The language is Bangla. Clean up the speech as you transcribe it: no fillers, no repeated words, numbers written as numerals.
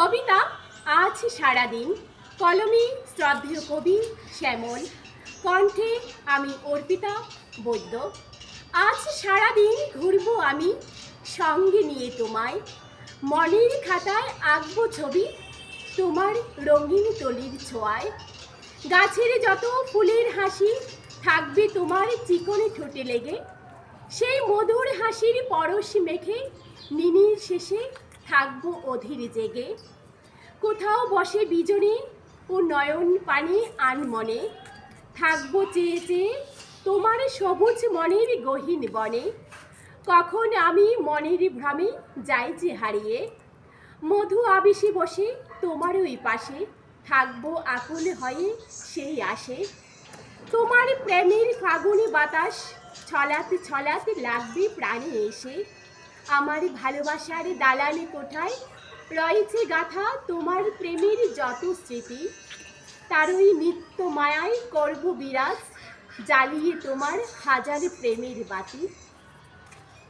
কবিতা আজ সারাদিন, কলমে শ্রদ্ধেয় কবি শ্যামল, কণ্ঠে আমি অর্পিতা বৈদ্য। আজ সারাদিন ঘুরবো আমি সঙ্গে নিয়ে তোমায়, মনের খাতায় আঁকবো ছবি তোমার রঙিন তলির ছোঁয়ায়। গাছের যত ফুলের হাসি থাকবে তোমার চিকনে ঠোঁটে লেগে, সেই মধুর হাসির পরশ মেখে নিনির শেষে থাকবো অধীর জেগে। কোথাও বসে বিজনে ও নয়ন পানে আনমনে, থাকবো চেয়ে চেয়ে তোমার সবুজ মনের গহীন বনে। কখন আমি মনের ভ্রমে যাই যে হারিয়ে, মধু আবেশে বসে তোমার ওই পাশে থাকবো আকুল হয়ে সেই আসে। তোমার প্রেমের ফাগুনে বাতাস ছলাতে ছলাতে লাগবে প্রাণে এসে, আমার ভালোবাসার দালানে কোঠায় রয়েছে গাথা তোমার প্রেমের যত স্মৃতি। তারই নিত্য মায়ায় করব বিরাজ, জ্বালিয়ে তোমার হাজার প্রেমের বাতি।